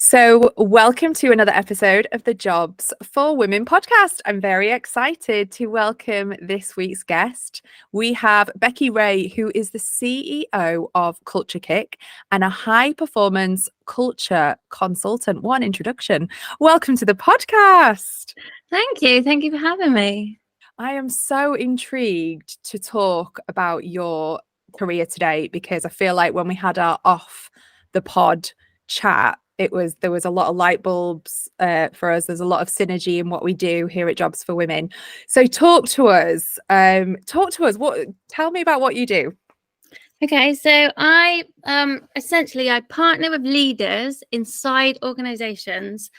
So, welcome to another episode of the Jobs for Women podcast. I'm very excited to welcome this week's guest. We have Becky Ray, who is the CEO of Culture Kick and a high performance culture consultant. What an introduction. Welcome to the podcast. Thank you. Thank you for having me. I am so intrigued to talk about your career today because I feel like when we had our off the pod chat, there was a lot of light bulbs for us. There's a lot of synergy in what we do here at Jobs for Women. So talk to us. Tell me about what you do. Okay, so I essentially I partner with leaders inside organizations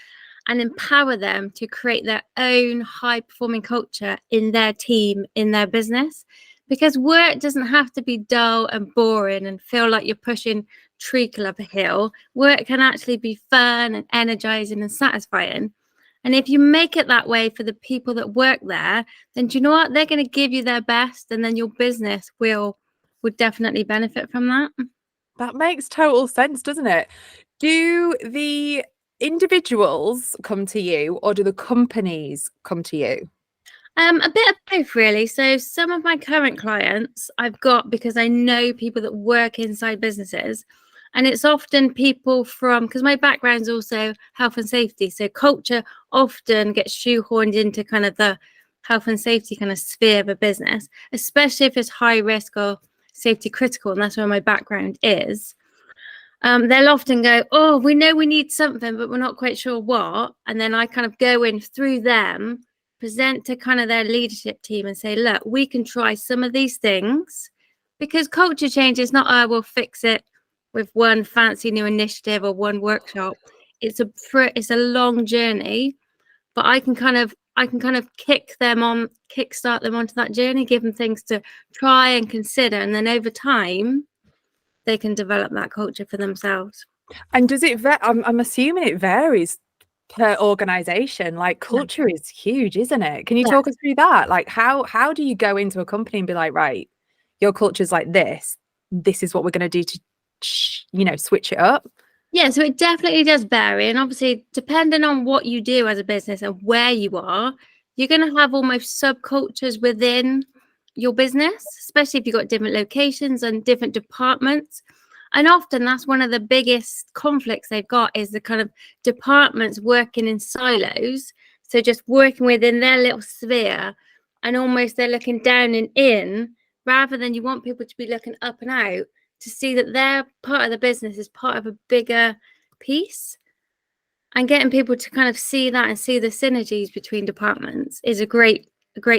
and empower them to create their own high performing culture in their team, in their business, because work doesn't have to be dull and boring and feel like you're pushing treacle up a hill. Work can actually be fun and energizing and satisfying. And if you make it that way for the people that work there, then do you know what? They're going to give you their best, and then your business would definitely benefit from that. That makes total sense, doesn't it? Do the individuals come to you or do the companies come to you? A bit of both, really. So some of my current clients I've got because I know people that work inside businesses, and it's often people from, because my background's also health and safety. So culture often gets shoehorned into kind of the health and safety kind of sphere of a business, especially if it's high risk or safety critical, and that's where my background is. They'll often go, oh, we know we need something, but we're not quite sure what. And then I kind of go in through them, present to kind of their leadership team and say, look, we can try some of these things, because culture change is not, oh, we'll fix it with one fancy new initiative or one workshop. It's a long journey, but I can kind of kickstart them onto that journey, give them things to try and consider, and then over time they can develop that culture for themselves. And does it I'm assuming it varies per organization. Like culture is huge, isn't it? Can you talk us through that? Like how do you go into a company and be like, right, your culture's like this is what we're going to do to switch it up? Yeah, so it definitely does vary, and obviously depending on what you do as a business and where you are, you're going to have almost subcultures within your business, especially if you've got different locations and different departments. And often that's one of the biggest conflicts they've got, is the kind of departments working in silos. So just working within their little sphere, and almost they're looking down and in, rather than you want people to be looking up and out to see that their part of the business is part of a bigger piece. And getting people to kind of see that and see the synergies between departments is a great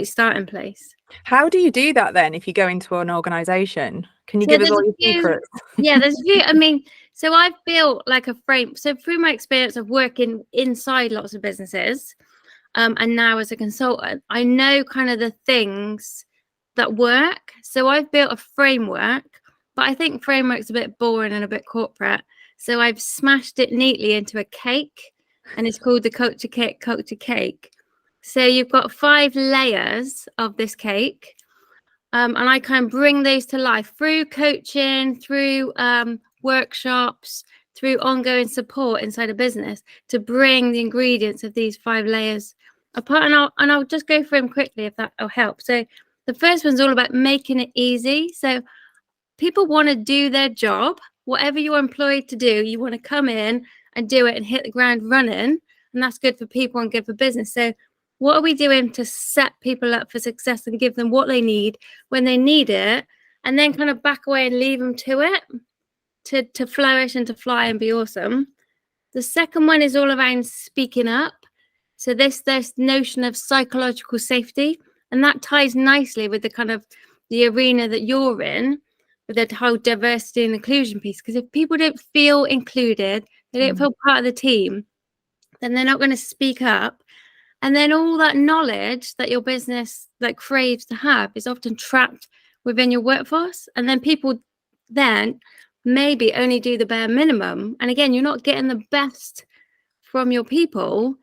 starting place. How do you do that then if you go into an organization? Can you give us all your secrets? Yeah, there's a few. I mean, so I've built like a frame. So through my experience of working inside lots of businesses, and now as a consultant, I know kind of the things that work. So I've built a framework, but I think framework's a bit boring and a bit corporate. So I've smashed it neatly into a cake, and it's called the Culture Cake. So you've got 5 layers of this cake. And I can bring those to life through coaching, through workshops, through ongoing support inside a business, to bring the ingredients of these 5 layers apart. And I'll just go through them quickly if that will help. So the first one's all about making it easy. So people want to do their job, whatever you're employed to do, you want to come in and do it and hit the ground running. And that's good for people and good for business. So what are we doing to set people up for success and give them what they need when they need it, and then kind of back away and leave them to it, to flourish and to fly and be awesome? The second one is all around speaking up. So this notion of psychological safety, and that ties nicely with the kind of the arena that you're in, with the whole diversity and inclusion piece. Because if people don't feel included, they don't feel part of the team, then they're not going to speak up. And then all that knowledge that your business like craves to have is often trapped within your workforce. And then people then maybe only do the bare minimum. And again, you're not getting the best from your people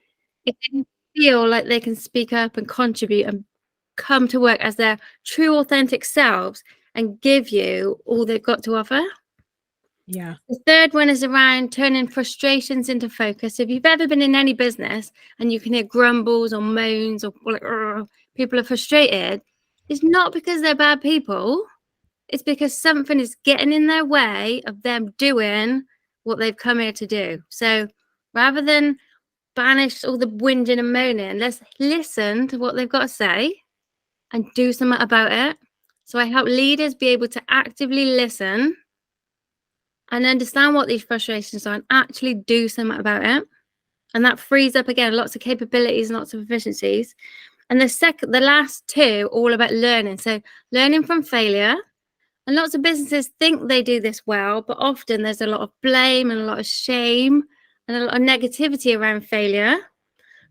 if they feel like they can speak up and contribute and come to work as their true authentic selves and give you all they've got to offer. Yeah. The third one is around turning frustrations into focus. If you've ever been in any business and you can hear grumbles or moans or like, people are frustrated, it's not because they're bad people. It's because something is getting in their way of them doing what they've come here to do. So rather than banish all the whinging and moaning, let's listen to what they've got to say and do something about it. So I help leaders be able to actively listen and understand what these frustrations are and actually do something about it. And that frees up, again, lots of capabilities and lots of efficiencies. And the last two, all about learning. So learning from failure. And lots of businesses think they do this well, but often there's a lot of blame and a lot of shame and a lot of negativity around failure.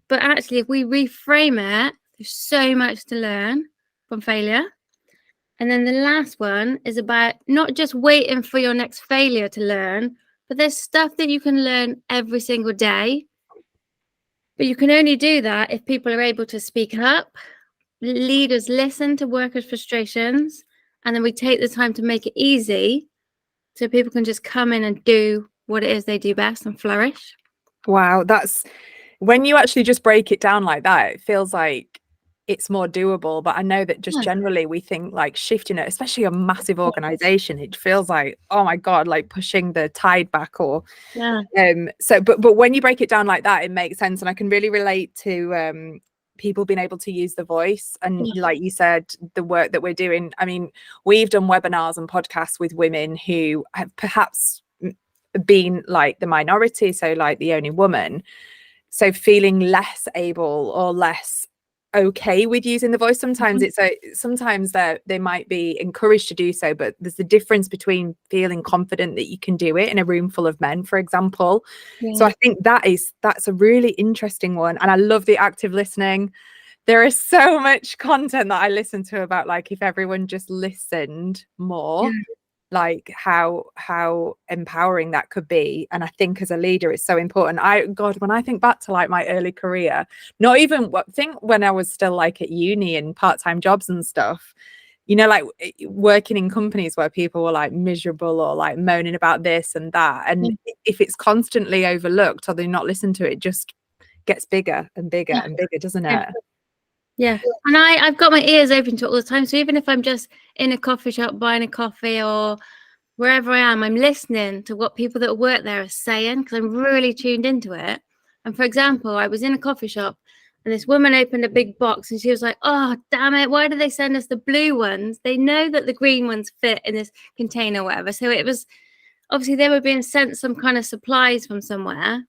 But actually, if we reframe it, there's so much to learn from failure. And then the last one is about not just waiting for your next failure to learn, but there's stuff that you can learn every single day. But you can only do that if people are able to speak up, leaders listen to workers' frustrations, and then we take the time to make it easy so people can just come in and do what it is they do best and flourish. Wow, that's when you actually just break it down like that, it feels like it's more doable. But I know that just generally we think like shifting it, especially a massive organization, it feels like, oh my God, like pushing the tide back or so but when you break it down like that, it makes sense. And I can really relate to people being able to use the voice. And like you said, the work that we're doing, I mean, we've done webinars and podcasts with women who have perhaps been like the minority, so like the only woman, so feeling less able or less okay with using the voice. Sometimes sometimes they might be encouraged to do so, but there's the difference between feeling confident that you can do it in a room full of men, for example. So I think that's a really interesting one. And I love the active listening. There is so much content that I listen to about like if everyone just listened more, like how empowering that could be. And I think as a leader it's so important. When I think back to like my early career, not even think when I was still like at uni and part-time jobs and stuff, you know, like working in companies where people were like miserable or like moaning about this and that, and if it's constantly overlooked or they're not listened to, it just gets bigger and bigger and bigger, doesn't it? And I've got my ears open to it all the time. So even if I'm just in a coffee shop buying a coffee or wherever I am, I'm listening to what people that work there are saying because I'm really tuned into it. And for example, I was in a coffee shop and this woman opened a big box and she was like, oh, damn it, why do they send us the blue ones? They know that the green ones fit in this container or whatever. So it was obviously they were being sent some kind of supplies from somewhere,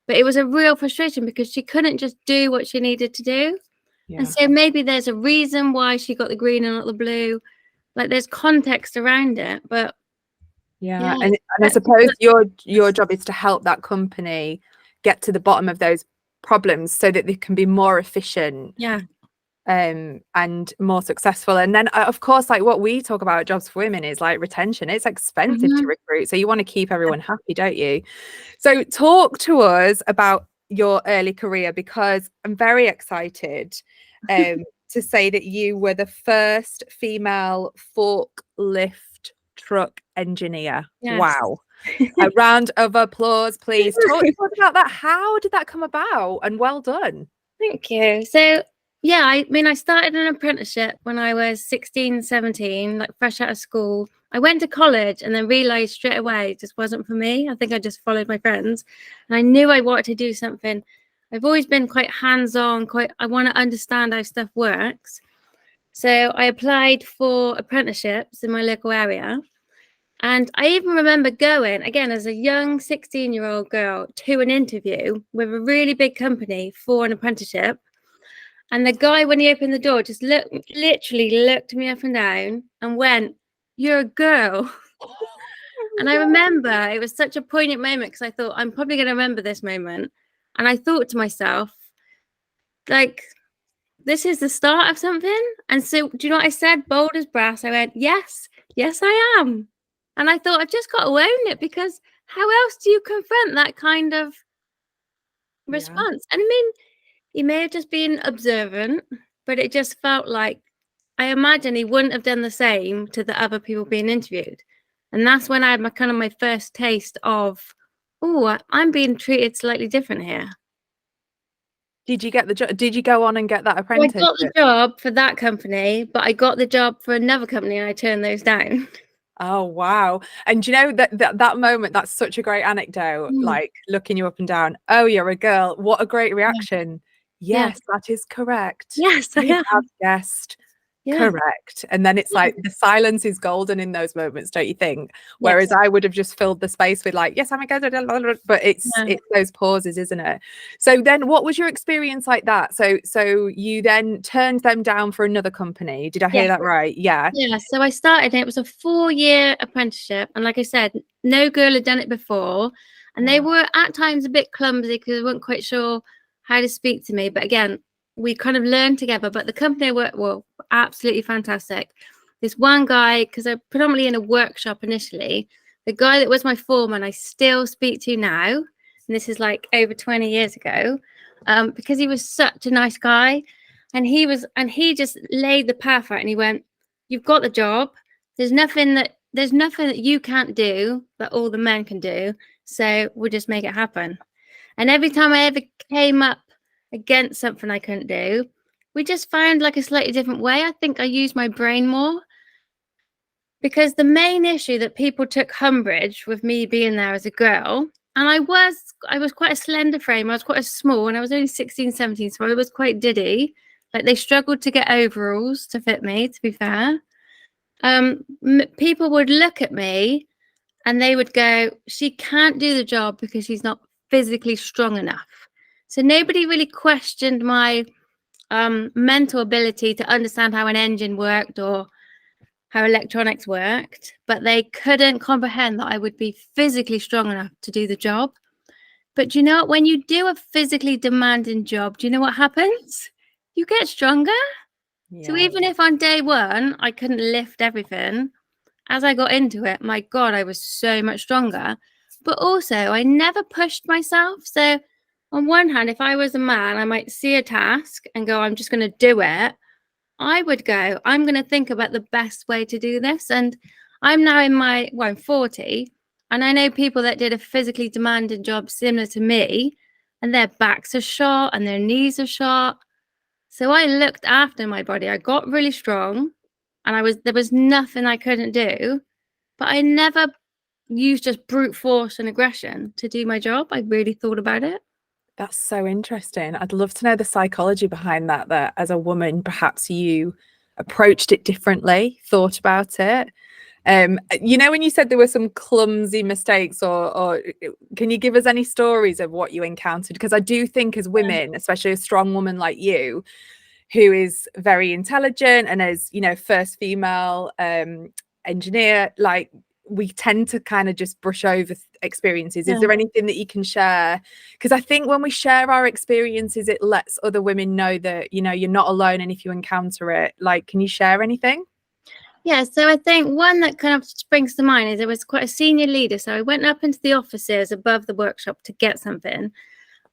but it was a real frustration because she couldn't just do what she needed to do. And so maybe there's a reason why she got the green and not the blue. Like there's context around it, but and I suppose your job is to help that company get to the bottom of those problems so that they can be more efficient and more successful. And then of course, like what we talk about at Jobs for Women is like retention. It's expensive to recruit, so you want to keep everyone happy, don't you? So talk to us about your early career, because I'm very excited to say that you were the first female forklift truck engineer. Wow. A round of applause, please. Talk about that. How did that come about? And well done. Thank you. So I mean, I started an apprenticeship when I was 16, 17, like fresh out of school. I went to college and then realized straight away it just wasn't for me. I think I just followed my friends and I knew I wanted to do something. I've always been quite hands-on, I want to understand how stuff works. So I applied for apprenticeships in my local area. And I even remember going, again, as a young 16-year-old girl, to an interview with a really big company for an apprenticeship. And the guy, when he opened the door, just literally looked me up and down and went, "You're a girl." And I remember it was such a poignant moment because I thought, I'm probably going to remember this moment. And I thought to myself, like, this is the start of something. And so, do you know what I said? Bold as brass. I went, yes, I am. And I thought, I've just got to own it, because how else do you confront that kind of response? And I mean, he may have just been observant, but it just felt like, I imagine he wouldn't have done the same to the other people being interviewed. And that's when I had my kind of my first taste of, oh, I'm being treated slightly different here. Did you get the job? Did you go on and get that So I apprenticeship? got the job for that company, but I got the job for another company and I turned those down. Oh wow. And you know that moment, that's such a great anecdote, Mm, like looking you up and down. Oh, you're a girl. What a great yeah. reaction. Yeah. Yes, that is correct. Yes, I You have am. guessed Yeah. correct. And then it's Yeah. like the silence is golden in those moments, don't you think? Yes. Whereas I would have just filled the space with like, yes, I'm a girl, but it's Yeah. those pauses, isn't it? So then what was your experience like that? So you then turned them down for another company. Did I hear Yes. that right? Yeah. Yeah. So I started, and it was a 4-year apprenticeship. And like I said, no girl had done it before. And they Wow. were at times a bit clumsy because they weren't quite sure how to speak to me. But again, we kind of learned together. But the company I worked were absolutely fantastic. This one guy, because I'm predominantly in a workshop initially, the guy that was my foreman, I still speak to now. And this is like over 20 years ago, because he was such a nice guy. And he just laid the path out and he went, "You've got the job. There's nothing that you can't do that all the men can do. So we'll just make it happen." And every time I ever came up against something I couldn't do, we just found like a slightly different way. I think I used my brain more, because the main issue that people took umbrage with me being there as a girl, and I was quite a slender frame. I was quite a small, and I was only 16, 17, so I was quite diddy. Like, they struggled to get overalls to fit me, to be fair. People would look at me and they would go, "She can't do the job because she's not physically strong enough." So nobody really questioned my mental ability to understand how an engine worked or how electronics worked, but they couldn't comprehend that I would be physically strong enough to do the job. But you know what? When you do a physically demanding job, do you know what happens? You get stronger. So Yeah. even if on day one I couldn't lift everything, as I got into it, my God, I was so much stronger. But also, I never pushed myself. So, on one hand, if I was a man, I might see a task and go, "I'm just going to do it." I would go, "I'm going to think about the best way to do this." And I'm now I'm 40, and I know people that did a physically demanding job similar to me, and their backs are shot and their knees are shot. So I looked after my body. I got really strong, and there was nothing I couldn't do, but I never used just brute force and aggression to do my job. I really thought about it. That's so interesting. I'd love to know the psychology behind that, that as a woman, perhaps you approached it differently, thought about it. When you said there were some clumsy mistakes, or can you give us any stories of what you encountered? Because I do think as women, especially a strong woman like you, who is very intelligent and as, first female engineer, like we tend to kind of just brush over experiences. Is Yeah. there anything that you can share? Because I think when we share our experiences, it lets other women know that, you're not alone. And if you encounter it, like, can you share anything? Yeah, so I think one that kind of springs to mind is I was quite a senior leader. So I went up into the offices above the workshop to get something.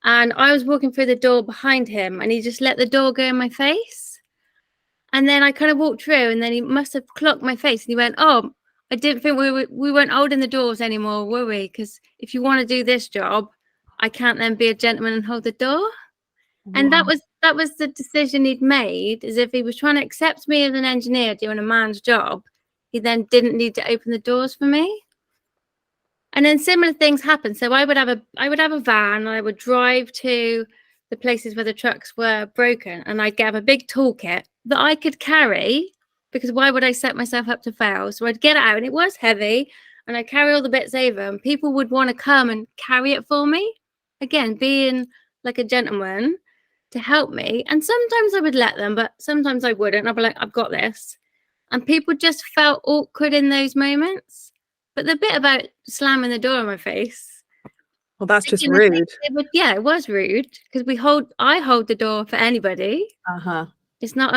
And I was walking through the door behind him, and he just let the door go in my face. And then I kind of walked through, and then he must have clocked my face. And he went, "Oh, I didn't think we weren't holding the doors anymore, were we? Because if you want to do this job, I can't then be a gentleman and hold the door." And Wow. that was the decision he'd made, is if he was trying to accept me as an engineer doing a man's job, he then didn't need to open the doors for me. And then similar things happen. So I would have a van, and I would drive to the places where the trucks were broken, and I'd get a big toolkit that I could carry, because why would I set myself up to fail? So I'd get it out, and it was heavy, and I'd carry all the bits over, and people would want to come and carry it for me. Again, being like a gentleman, to help me. And sometimes I would let them, but sometimes I wouldn't. I'd be like, "I've got this." And people just felt awkward in those moments. But the bit about slamming the door in my face, Well, that's just again, I think rude. it was rude, because I hold the door for anybody. Uh-huh. It's not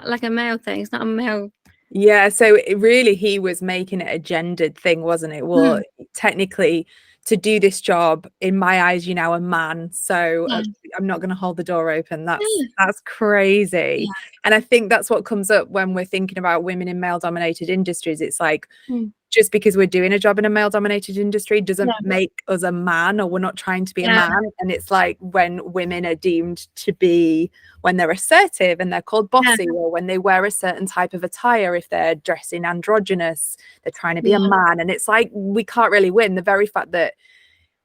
like a male thing. It's not a male. Yeah, so he was making it a gendered thing, wasn't it? Well, Mm, technically, to do this job, in my eyes, you're now a man, so yeah, I'm not going to hold the door open. That's yeah, crazy. yeah. And I think that's what comes up when we're thinking about women in male-dominated industries. It's like, Mm, just because we're doing a job in a male dominated industry doesn't Yeah. make us a man, or we're not trying to be a Yeah. man. And it's like when women are deemed to be, when they're assertive and they're called bossy, or when they wear a certain type of attire, if they're dressing androgynous, they're trying to be a man. And it's like, we can't really win. The very fact that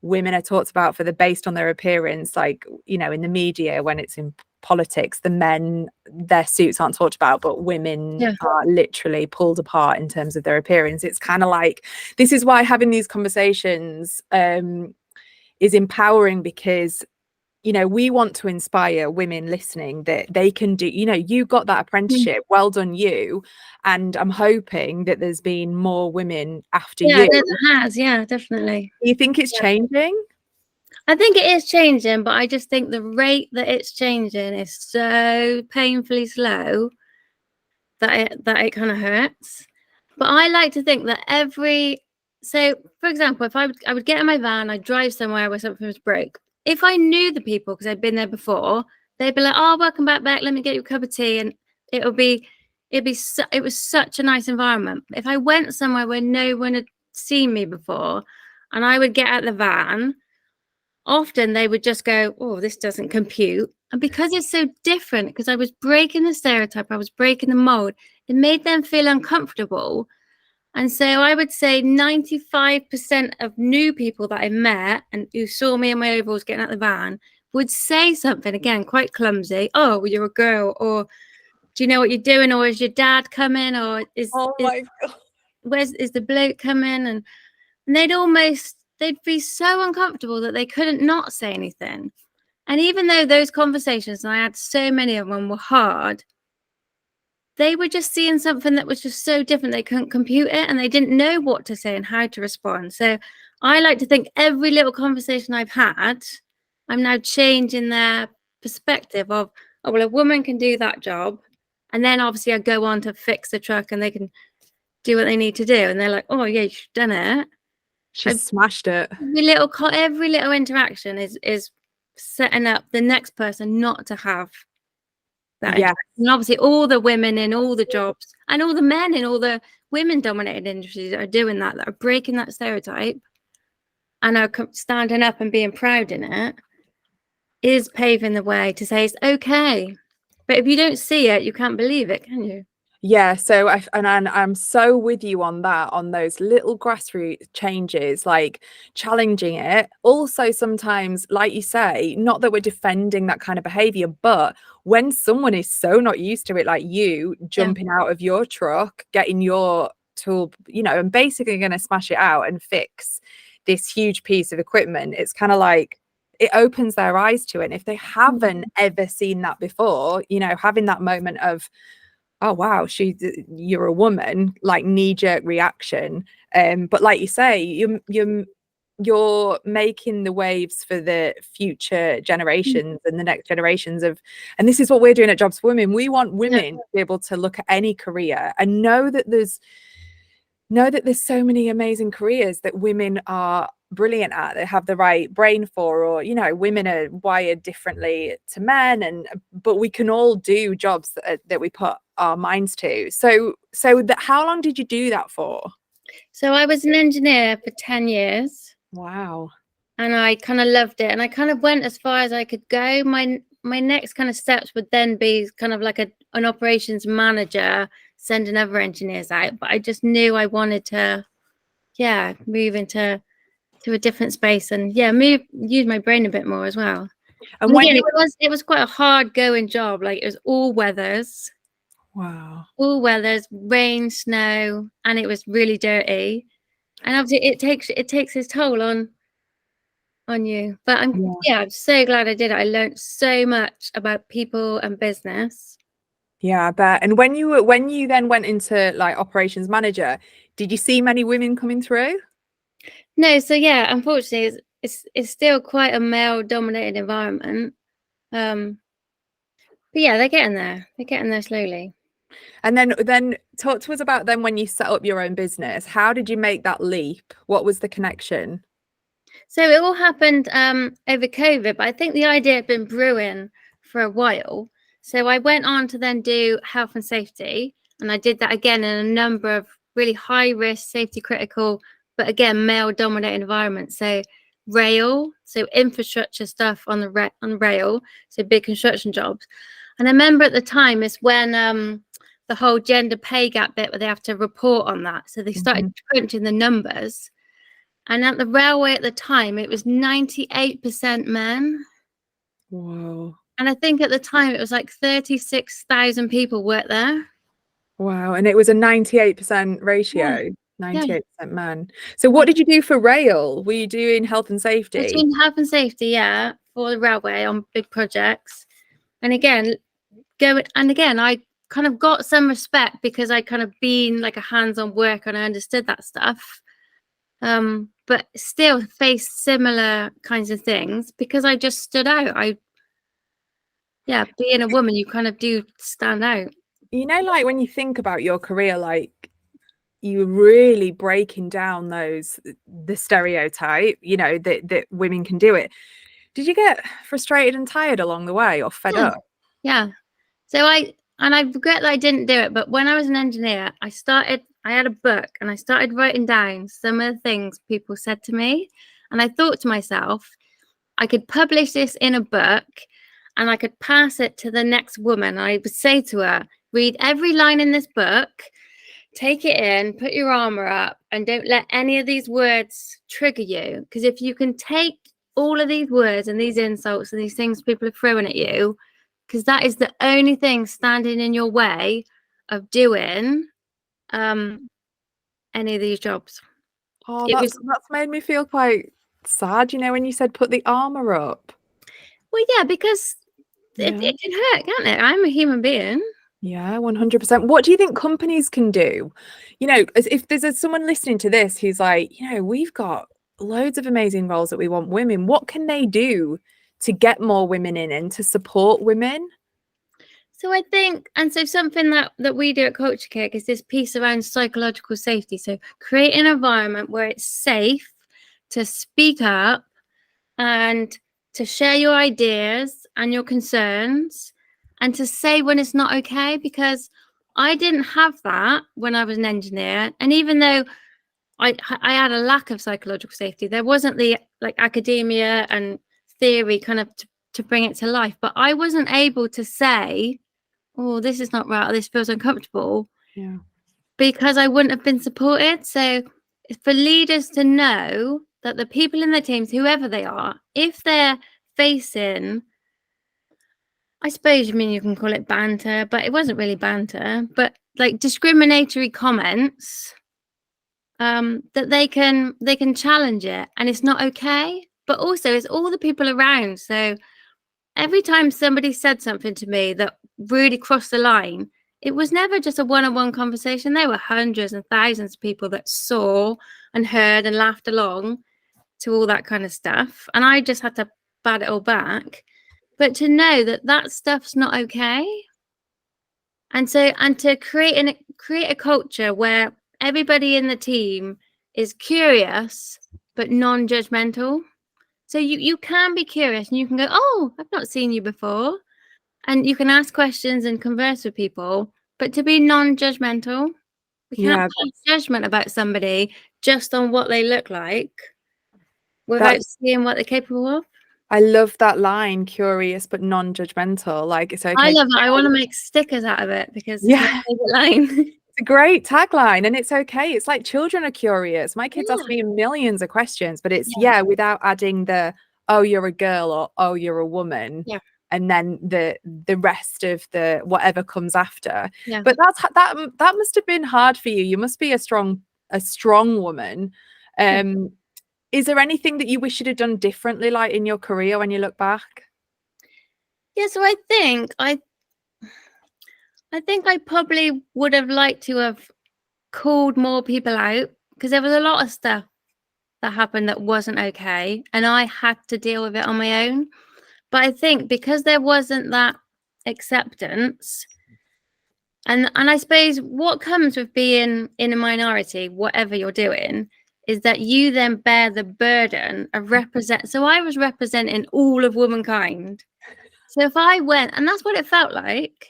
women are talked about for the based on their appearance, like, you know, in the media, when it's in politics, the men, their suits aren't talked about, but women are literally pulled apart in terms of their appearance. It's kind of like, this is why having these conversations is empowering, because, you know, we want to inspire women listening that they can do, you know, you got that apprenticeship, well done you. And I'm hoping that there's been more women after you. It has, definitely. Do you think it's changing? I think it is changing, but I just think the rate that it's changing is so painfully slow that it kind of hurts. But I like to think that so for example, if I would get in my van, I'd drive somewhere where something was broke. If I knew the people, because I'd been there before, they'd be like, "Oh, welcome back, Beck. Let me get you a cup of tea," and it was such a nice environment. If I went somewhere where no one had seen me before, and I would get out the van, often they would just go, "Oh, this doesn't compute." And because it's so different, because I was breaking the stereotype, I was breaking the mold, it made them feel uncomfortable. And so I would say 95% of new people that I met and who saw me in my overalls getting out the van would say something, again, quite clumsy. "Oh, well, you're a girl," or "Do you know what you're doing?" or "Is your dad coming?" or My God. Is the bloke coming?" And they'd be so uncomfortable that they couldn't not say anything. And even though those conversations, and I had so many of them, were hard, they were just seeing something that was just so different. They couldn't compute it, and they didn't know what to say and how to respond. So I like to think every little conversation I've had, I'm now changing their perspective of, "Oh, well, a woman can do that job." And then obviously I go on to fix the truck and they can do what they need to do. And they're like, "Oh, yeah, you've done it." She's smashed it. Every little interaction is setting up the next person not to have that. Yeah. And obviously all the women in all the jobs and all the men in all the women dominated industries are doing that are breaking that stereotype and are standing up and being proud in it, is paving the way to say it's okay. But if you don't see it, you can't believe it, can you? Yeah, so I'm so with you on that, on those little grassroots changes, like challenging it. Also, sometimes, like you say, not that we're defending that kind of behavior, but when someone is so not used to it, like you jumping out of your truck, getting your tool, you know, and basically going to smash it out and fix this huge piece of equipment, it's kind of like it opens their eyes to it. And if they haven't ever seen that before, you know, having that moment of, "Oh wow, you're a woman," like knee-jerk reaction. But like you say, you're making the waves for the future generations and the next generations of, and this is what we're doing at Jobs for Women. We want women to be able to look at any career and know that there's so many amazing careers that women are brilliant at, they have the right brain for, or, you know, women are wired differently to men, but we can all do jobs that we put our minds to. So how long did you do that for? So I was an engineer for 10 years. Wow. And I kind of loved it, and I kind of went as far as I could go. My next kind of steps would then be kind of like an operations manager, sending other engineers out. But I just knew I wanted to move into a different space and use my brain a bit more as well. And again, it was quite a hard going job. Like, it was all weathers. Wow. All weathers, rain, snow, and it was really dirty. And obviously it takes its toll on you. But I'm so glad I did it. I learned so much about people and business. Yeah, I bet. And when you then went into like operations manager, did you see many women coming through? No, so unfortunately it's still quite a male dominated environment. But yeah, they're getting there. They're getting there slowly. And then talk to us about then when you set up your own business. How did you make that leap? What was the connection? So it all happened over COVID, but I think the idea had been brewing for a while. So I went on to then do health and safety, and I did that again in a number of really high risk, safety critical, but again, male dominated environment. So rail, so infrastructure stuff on the on rail, so big construction jobs. And I remember at the time is when the whole gender pay gap bit where they have to report on that. So they started crunching the numbers. And at the railway at the time, it was 98% men. Whoa. And I think at the time it was like 36,000 people worked there. Wow. And it was a 98% ratio, 98% men. So what did you do for rail? Were you doing health and safety? Doing health and safety, yeah, for the railway on big projects. And again, I kind of got some respect because I kind of been like a hands-on worker and I understood that stuff. But still faced similar kinds of things because I just stood out. Being a woman, you kind of do stand out. You know, like when you think about your career, like you really breaking down the stereotype, you know, that women can do it. Did you get frustrated and tired along the way or fed up? Yeah. So I regret that I didn't do it, but when I was an engineer, I had a book and I started writing down some of the things people said to me. And I thought to myself, I could publish this in a book and I could pass it to the next woman. I would say to her, read every line in this book, take it in, put your armor up, and don't let any of these words trigger you. Because if you can take all of these words and these insults and these things people are throwing at you, because that is the only thing standing in your way of doing any of these jobs. Oh, that's made me feel quite sad, you know, when you said put the armor up. Well, yeah, because it can hurt, can't it? I'm a human being. Yeah, 100%. What do you think companies can do? You know, if there's someone listening to this who's like, you know, we've got loads of amazing roles that we want women. What can they do to get more women in and to support women? So I think, and so something that we do at Culture Kick is this piece around psychological safety. So create an environment where it's safe to speak up and to share your ideas and your concerns and to say when it's not okay, because I didn't have that when I was an engineer. And even though I had a lack of psychological safety, there wasn't the like academia and theory kind of to bring it to life. But I wasn't able to say, oh, this is not right, or this feels uncomfortable, because I wouldn't have been supported. So for leaders to know that the people in their teams, whoever they are, if they're facing, I suppose, I mean, you can call it banter, but it wasn't really banter, but like discriminatory comments, that they can challenge it and it's not okay. But also it's all the people around. So every time somebody said something to me that really crossed the line, it was never just a one-on-one conversation. There were hundreds and thousands of people that saw and heard and laughed along to all that kind of stuff. And I just had to bat it all back. But to know that that stuff's not okay. And to create a culture where everybody in the team is curious, but non-judgmental. So you can be curious and you can go, oh, I've not seen you before. And you can ask questions and converse with people, but to be non-judgmental. We can't pass judgment about somebody just on what they look like without seeing what they're capable of. I love that line, curious but non-judgmental. Like, it's okay. I love it. I want to make stickers out of it because it's my favorite line. It's a great tagline, and it's okay. It's like children are curious. My kids ask me millions of questions, but it's without adding the oh, you're a girl or oh, you're a woman. Yeah. And then the rest of the whatever comes after. Yeah. But that must have been hard for you. You must be a strong woman. Is there anything that you wish you'd have done differently, like in your career when you look back? Yeah, so I think I probably would have liked to have called more people out, because there was a lot of stuff that happened that wasn't okay and I had to deal with it on my own. But I think because there wasn't that acceptance, and I suppose what comes with being in a minority, whatever you're doing, is that you then bear the burden of so I was representing all of womankind. So if I went, and that's what it felt like.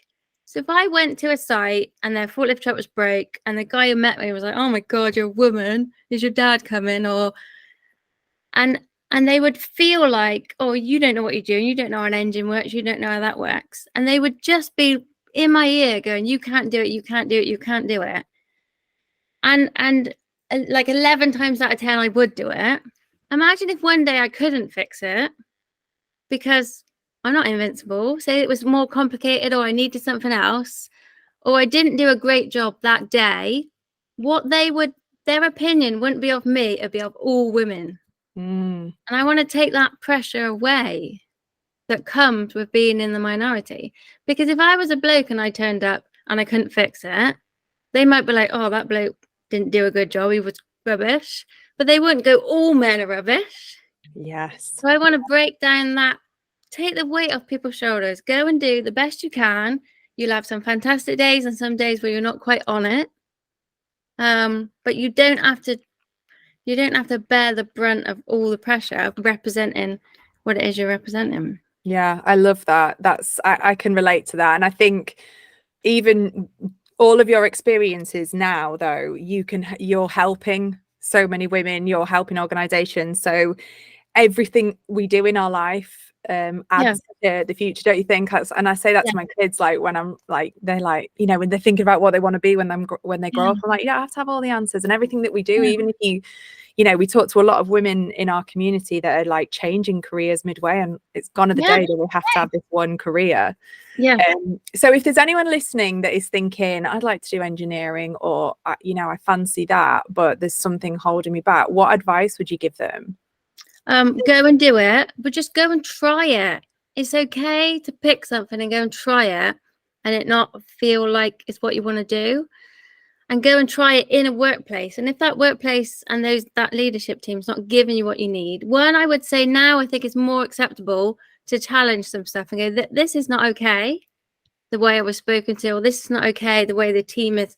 So if I went to a site and their forklift truck was broke and the guy who met me was like, oh my God, you're a woman. Is your dad coming? And they would feel like, oh, you don't know what you're doing. You don't know how an engine works. You don't know how that works. And they would just be in my ear going, you can't do it. You can't do it. You can't do it. And like 11 times out of 10, I would do it. Imagine if one day I couldn't fix it because I'm not invincible. Say it was more complicated or I needed something else or I didn't do a great job that day. Their opinion wouldn't be of me. It'd be of all women. And I want to take that pressure away that comes with being in the minority. Because if I was a bloke and I turned up and I couldn't fix it, they might be like, oh, that bloke didn't do a good job. He was rubbish. But they wouldn't go, all men are rubbish. Yes. So I want to break down that, take the weight off people's shoulders, go and do the best you can. You'll have some fantastic days and some days where you're not quite on it. But you don't have to bear the brunt of all the pressure of representing what it is you're representing. Yeah, I love that. I can relate to that. And I think even all of your experiences now, though, you're helping so many women, you're helping organizations. So everything we do in our life adds to the future, don't you think? And I say that to my kids, like when I'm like, they're like, you know, when they're thinking about what they want to be when they grow up, I'm like, you don't have to have all the answers, and everything that we do, even if you know, we talk to a lot of women in our community that are like changing careers midway, and it's gone are the day that we have to have this one career. So if there's anyone listening that is thinking, I'd like to do engineering, or you know, I fancy that, but there's something holding me back, what advice would you give them? Go and do it, but just go and try it. It's okay to pick something and go and try it and it not feel like it's what you want to do, and go and try it in a workplace. And if that workplace and that leadership team's not giving you what you need, I would say now I think it's more acceptable to challenge some stuff and go, this is not okay, the way I was spoken to, or this is not okay, the way the team is,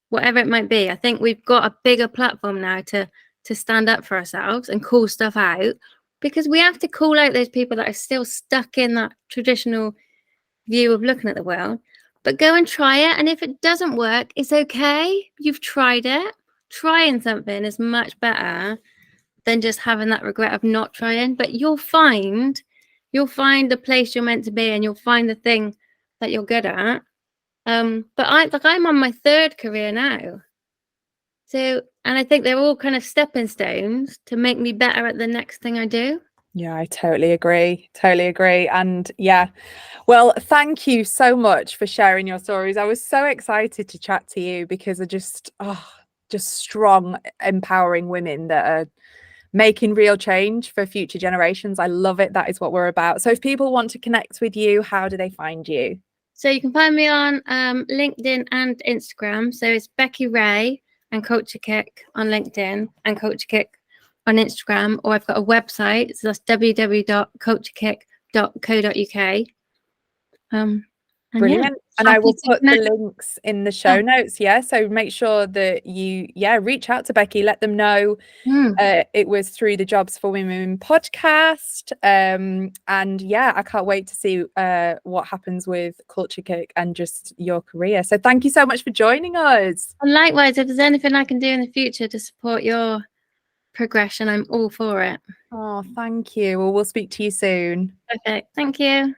whatever it might be. I think we've got a bigger platform now to stand up for ourselves and call stuff out, because we have to call out those people that are still stuck in that traditional view of looking at the world. But go and try it, and if it doesn't work, it's okay. You've tried it. Trying something is much better than just having that regret of not trying. But you'll find the place you're meant to be, and you'll find the thing that you're good at. But I'm on my third career now. So, and I think they're all kind of stepping stones to make me better at the next thing I do. Yeah, I totally agree. And yeah, well, thank you so much for sharing your stories. I was so excited to chat to you because I just strong, empowering women that are making real change for future generations. I love it. That is what we're about. So if people want to connect with you, how do they find you? So you can find me on LinkedIn and Instagram. So it's Becky Ray and Culture Kick on LinkedIn and Culture Kick on Instagram, or I've got a website, so that's www.culturekick.co.uk. Brilliant. And I will put the links in the show notes. So make sure that you reach out to Becky, let them know it was through the Jobs for Women podcast, and I can't wait to see what happens with Culture Kick and just your career. So thank you so much for joining us. And likewise, if there's anything I can do in the future to support your progression, I'm all for it. Oh, thank you. Well, we'll speak to you soon. Perfect. Thank you.